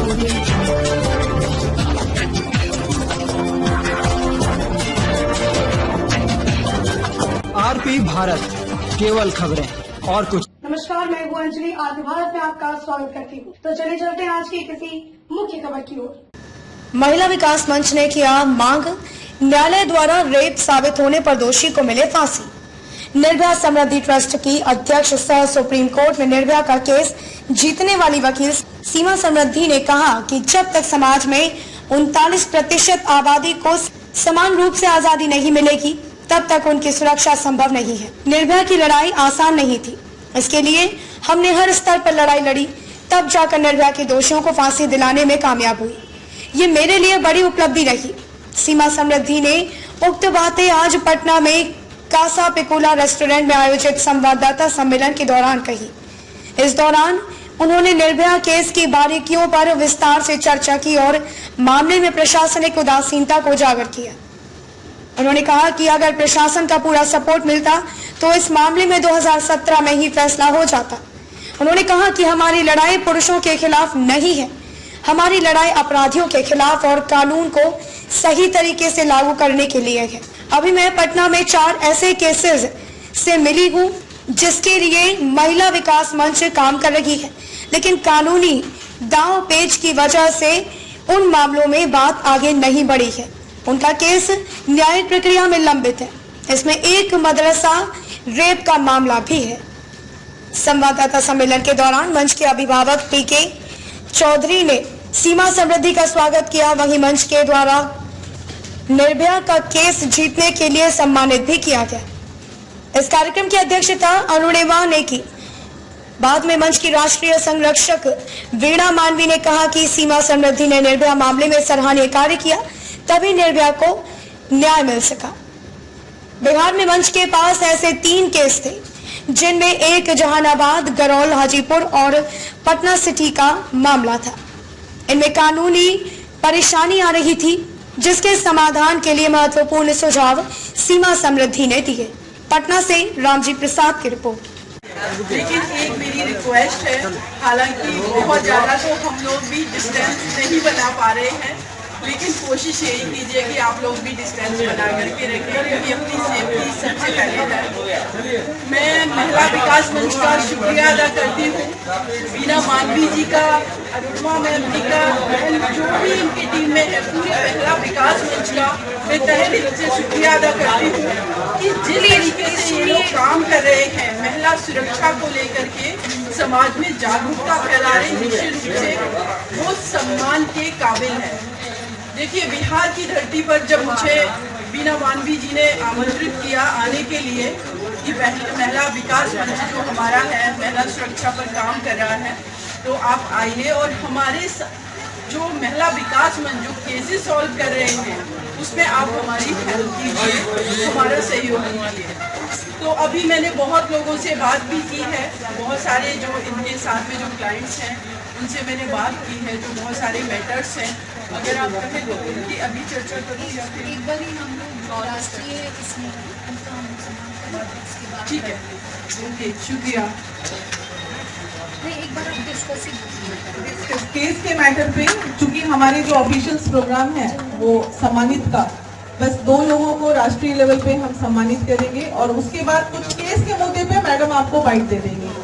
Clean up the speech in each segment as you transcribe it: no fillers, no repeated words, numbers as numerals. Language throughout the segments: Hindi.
हो रही है। आरपी भारत, केवल खबरें और कुछ। नमस्कार, मैं हूँ अंजलि। आरपी भारत में आपका स्वागत करती हूँ। तो चलिए चलते हैं आज की किसी मुख्य खबर की ओर। महिला विकास मंच ने किया मांग, न्यायालय द्वारा रेप साबित होने पर दोषी को मिले फांसी। निर्भया समृद्धि ट्रस्ट की अध्यक्ष सह सुप्रीम कोर्ट में निर्भया का केस जीतने वाली वकील सीमा समृद्धि ने कहा कि जब तक समाज में 39% आबादी को समान रूप से आजादी नहीं मिलेगी, तब तक उनकी सुरक्षा संभव नहीं है। निर्भया की लड़ाई आसान नहीं थी, इसके लिए हमने हर स्तर पर लड़ाई लड़ी, तब जाकर निर्भया के दोषियों को फांसी दिलाने में कामयाब हुई। ये मेरे लिए बड़ी उपलब्धि रही। सीमा समृद्धि ने उक्त बातें आज पटना में कासा पिकुला रेस्टोरेंट में आयोजित संवाददाता सम्मेलन के दौरान कही। इस दौरान उन्होंने निर्भया केस की बारीकियों पर विस्तार से चर्चा की और मामले में प्रशासनिक उदासीनता को उजागर किया। उन्होंने कहा कि अगर प्रशासन का पूरा सपोर्ट मिलता तो इस मामले में 2017 में ही फैसला हो जाता। उन्होंने कहा कि हमारी लड़ाई पुरुषों के खिलाफ नहीं है, हमारी लड़ाई अपराधियों के खिलाफ और कानून को सही तरीके से लागू करने के लिए है। अभी मैं पटना में 4 ऐसे केसेस से मिली हूँ जिसके लिए महिला विकास मंच काम कर रही है, लेकिन कानूनी दांव पेच की वजह से उन मामलों में बात आगे नहीं बढ़ी है। उनका केस न्यायिक प्रक्रिया में लंबित है। इसमें एक मदरसा रेप का मामला भी है। संवाददाता सम्मेलन के दौरान मंच के अभिभावक पीके चौधरी ने सीमा समृद्धि का स्वागत किया। वहीं मंच के द्वारा निर्भया का केस जीतने के लिए सम्मानित भी किया गया। इस कार्यक्रम की अध्यक्षता अरुणिमा ने की। बाद में मंच की राष्ट्रीय संरक्षक वीणा मानवी ने कहा कि सीमा समृद्धि ने निर्भया मामले में सराहनीय कार्य किया, तभी निर्भया को न्याय मिल सका। बिहार में मंच के पास ऐसे 3 केस थे, जिनमें एक जहानाबाद, गरौल, हाजीपुर और पटना सिटी का मामला था। इनमें कानूनी परेशानी आ रही थी, जिसके समाधान के लिए महत्वपूर्ण सुझाव सीमा समृद्धि ने दिए। पटना से रामजी प्रसाद की रिपोर्ट। लेकिन एक मेरी रिक्वेस्ट है, हालांकि बहुत ज़्यादा तो हम लोग भी डिस्टेंस नहीं बना पा रहे हैं, लेकिन कोशिश यही कीजिए कि आप लोग भी डिस्टेंस बना करके रखें, क्योंकि अपनी सेफ्टी सबसे पहले है। मैं महिला विकास मंच का शुक्रिया अदा करती हूँ, वीणा मानवी जी का, अरुणिमा मैम जी का, जो भी इनकी टीम में है, पूरे महिला विकास मंच का मैं तहे दिल से शुक्रिया अदा करती हूँ कि जिस तरीके से ये लोग काम कर रहे हैं, महिला सुरक्षा को लेकर के समाज में जागरूकता फैला रहे हैं, निश्चित रूप से वो सम्मान के काबिल है। देखिए, बिहार की धरती पर जब मुझे वीणा मानवी जी ने आमंत्रित किया आने के लिए कि महिला विकास मंच जो हमारा है, महिला सुरक्षा पर काम कर रहा है, तो आप आइए और हमारे जो महिला विकास मंच जो केसेस सॉल्व कर रहे हैं, उसमें आप हमारी हेल्प कीजिए, हमारा सहयोग कीजिए। तो अभी मैंने बहुत लोगों से बात भी की है, बहुत सारे जो इनके साथ में जो क्लाइंट्स हैं उनसे मैंने बात की है, जो बहुत सारे मैटर्स हैं। अगर आप कहें तो उनकी अभी चर्चा करूँ या फिर एक बार ही हम लोग राष्ट्रीय इसमें ठीक है, ओके, शुक्रिया। एक बार आप डिस्कस केस के मैटर पे, चूंकि हमारे जो ऑफिशियल्स प्रोग्राम है वो सम्मानित का, बस 2 लोगों को राष्ट्रीय लेवल पे हम सम्मानित करेंगे और उसके बाद कुछ केस के मुद्दे पे मैडम आपको बाइट दे देंगे।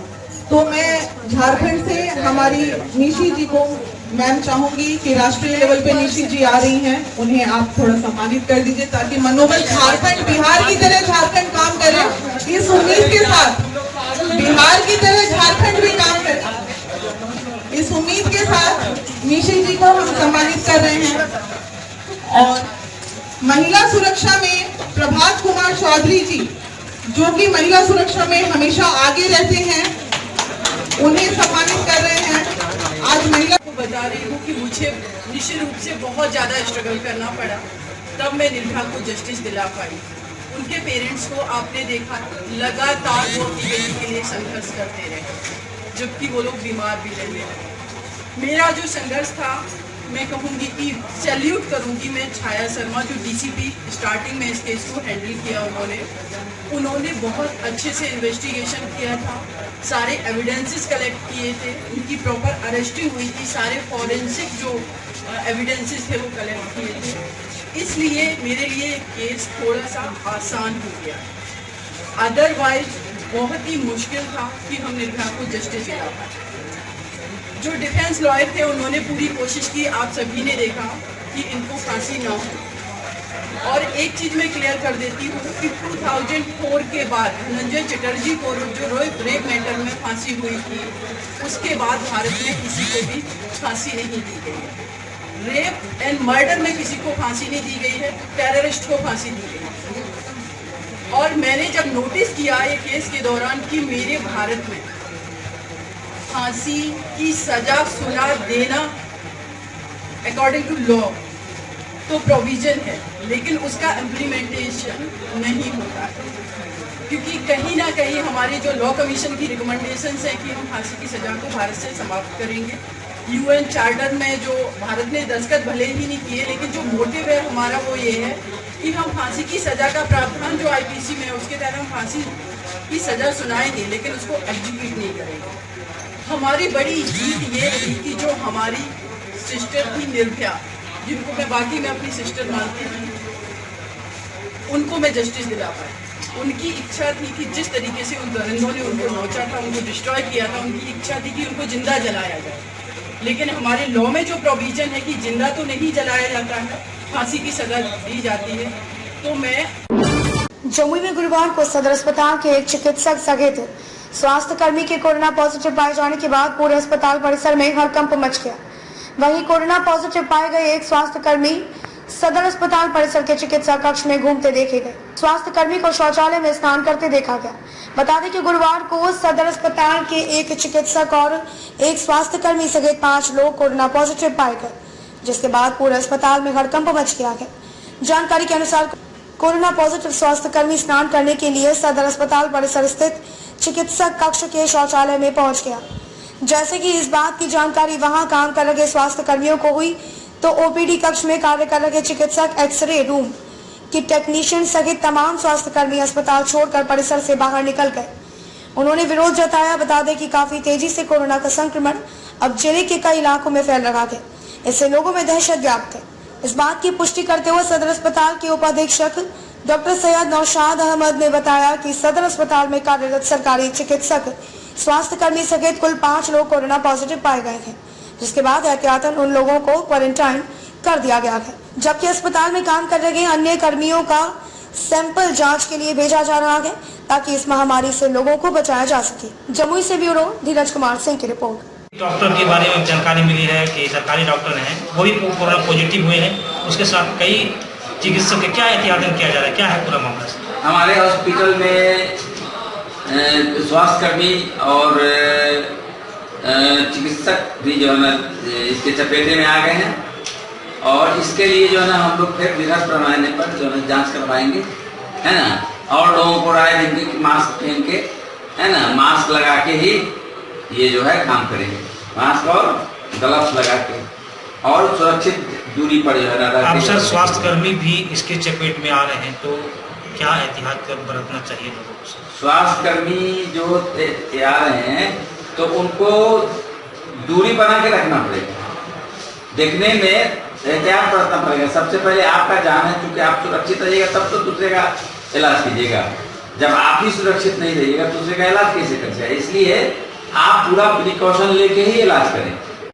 तो मैं झारखंड से हमारी निशी जी को मैम चाहूंगी कि राष्ट्रीय लेवल पे निशी जी आ रही हैं, उन्हें आप थोड़ा सम्मानित कर दीजिए ताकि मनोबल झारखंड बिहार की तरह झारखंड काम करे। इस उम्मीद के साथ बिहार की तरह झारखंड भी काम करे, इस उम्मीद के साथ निशी जी को हम सम्मानित कर रहे हैं। और महिला सुरक्षा में प्रभात कुमार चौधरी जी, जो कि महिला सुरक्षा में हमेशा आगे रहते हैं, उन्हें सम्मानित कर रहे हैं। आज महिला को बता रही हूँ कि मुझे निश्चित रूप से बहुत ज़्यादा स्ट्रगल करना पड़ा, तब मैं निर्भया को जस्टिस दिला पाई। उनके पेरेंट्स को आपने देखा, लगातार वो अपनी बेटी के लिए संघर्ष करते रहे, जबकि वो लोग बीमार भी रहे। मेरा जो संघर्ष था मैं कहूँगी कि सैल्यूट करूँगी मैं छाया शर्मा जो डीसीपी स्टार्टिंग में इस केस को हैंडल किया उन्होंने बहुत अच्छे से इन्वेस्टिगेशन किया था, सारे एविडेंसेस कलेक्ट किए थे, उनकी प्रॉपर अरेस्टिंग हुई थी, सारे फॉरेंसिक जो एविडेंसेस थे वो कलेक्ट किए थे। इसलिए मेरे लिए केस थोड़ा सा आसान हो गया। अदरवाइज बहुत ही मुश्किल था कि हम निर्भया को जस्टिस दिला पाए। जो डिफेंस लॉयर थे उन्होंने पूरी कोशिश की, आप सभी ने देखा कि इनको फांसी ना हो। और एक चीज़ मैं क्लियर कर देती हूँ कि 2004 के बाद धनंजय चटर्जी को जो रेप मैटर में फांसी हुई थी, उसके बाद भारत में किसी को भी फांसी नहीं दी गई है। रेप एंड मर्डर में किसी को फांसी नहीं दी गई है, टेररिस्ट को फांसी दी गई है। और मैंने जब नोटिस किया ये केस के दौरान कि मेरे भारत में फांसी की सजा सुना देना अकॉर्डिंग टू लॉ तो प्रोविजन है, लेकिन उसका इम्प्लीमेंटेशन नहीं होता है, क्योंकि कहीं ना कहीं हमारे जो लॉ कमीशन की रिकमेंडेशंस है कि हम फांसी की सजा को भारत से समाप्त करेंगे। यूएन चार्टर में जो भारत ने दस्तखत भले ही नहीं किए, लेकिन जो मोटिव है हमारा वो ये है कि हम फांसी की सजा का प्रावधान जो आईपीसी में है उसके तहत हम फांसी की सजा सुनाएंगे, लेकिन उसको एग्जीक्यूट नहीं करेंगे। हमारी बड़ी जीत ये रही कि जो हमारी सिस्टर थी निर्भया, जिनको मैं बाकी में अपनी सिस्टर मानती थी, उनको मैं जस्टिस दिला पाई। उनकी इच्छा थी कि जिस तरीके से उन दरिंदों ने उनको नोचा था, उनको डिस्ट्रॉय किया था, उनकी इच्छा थी कि उनको जिंदा जलाया जाए, लेकिन हमारे लॉ में जो प्रोविजन है कि जिंदा तो नहीं जलाया जाता है, फांसी की सजा दी जाती है। तो मैं जमुई में गुरुवार को सदर अस्पताल के एक चिकित्सक सहित स्वास्थ्य कर्मी के कोरोना पॉजिटिव पाए जाने के बाद पूरे अस्पताल परिसर में हड़कंप मच गया। वहीं कोरोना पॉजिटिव पाए गए एक स्वास्थ्य कर्मी सदर अस्पताल परिसर के चिकित्सा कक्ष में घूमते देखे गए। स्वास्थ्य कर्मी को शौचालय में स्नान करते देखा गया। बता दें कि गुरुवार को सदर अस्पताल के एक चिकित्सक और एक स्वास्थ्य कर्मी सहित 5 लोग कोरोना पॉजिटिव पाए गए, जिसके बाद पूरे अस्पताल में हड़कंप मच गया है। जानकारी के अनुसार कोरोना पॉजिटिव स्वास्थ्य कर्मी स्नान करने के लिए सदर अस्पताल परिसर स्थित चिकित्सक कक्ष के शौचालय में पहुंच गया। जैसे कि इस बात की जानकारी वहां काम कर रहे स्वास्थ्य कर्मियों को हुई तो ओपीडी कक्ष में कार्य कर रहे चिकित्सक, एक्सरे रूम की टेक्नीशियन सहित तमाम स्वास्थ्य कर्मी अस्पताल छोड़कर परिसर से बाहर निकल गए। उन्होंने विरोध जताया। बता दें कि काफी तेजी से कोरोना का संक्रमण अब जिले के कई इलाकों में फैल रहा है, इससे लोगों में दहशत व्याप्त है। इस बात की पुष्टि करते हुए सदर अस्पताल के उपाधीक्षक डॉक्टर सैयद नौशाद अहमद ने बताया कि सदर अस्पताल में कार्यरत सरकारी चिकित्सक, स्वास्थ्य कर्मी सहित कुल 5 लोग कोरोना पॉजिटिव पाए गए हैं, जिसके बाद एहतियातन उन लोगों को क्वारंटाइन कर दिया गया है, जबकि अस्पताल में काम कर रहे अन्य कर्मियों का सैंपल जांच के लिए भेजा जा रहा है ताकि इस महामारी से लोगों को बचाया जा सके। जमुई से ब्यूरो धीरज कुमार सिंह की रिपोर्ट। डॉक्टर के बारे में जानकारी मिली है कि सरकारी डॉक्टर हैं, वो भी कोरोना पॉजिटिव हुए हैं। उसके साथ कई चिकित्सक के क्या एहतियातन किया जा रहा है, क्या है पूरा मामला? हमारे हॉस्पिटल में स्वास्थ्य कर्मी और चिकित्सक भी जो है ना इसके चपेटे में आ गए हैं, और इसके लिए जो है ना हम लोग फिर निरस पैमाने पर जो है जांच करवाएंगे, है ना, और लोगों को राय देंगे कि मास्क पहन के, है ना, मास्क लगा के ही ये जो है काम करेंगे, मास्क और ग्लव्स लगा के, और सुरक्षित दूरी पर जो है ना। अक्सर स्वास्थ्य कर्मी भी इसके चपेट में आ रहे हैं, तो क्या एहतियात बरतना चाहिए लोगों को? स्वास्थ्य कर्मी जो आ रहे हैं तो उनको दूरी बना के रखना पड़ेगा, देखने में एहतियात बरतना पड़ेगा। सबसे पहले आपका जान है, क्योंकि आप सुरक्षित रहिएगा तब तो दूसरे का इलाज कीजिएगा। जब आप ही सुरक्षित नहीं रहिएगा दूसरे का इलाज कैसे करिएगा? इसलिए आप पूरा प्रिकॉशन लेके ही इलाज करें।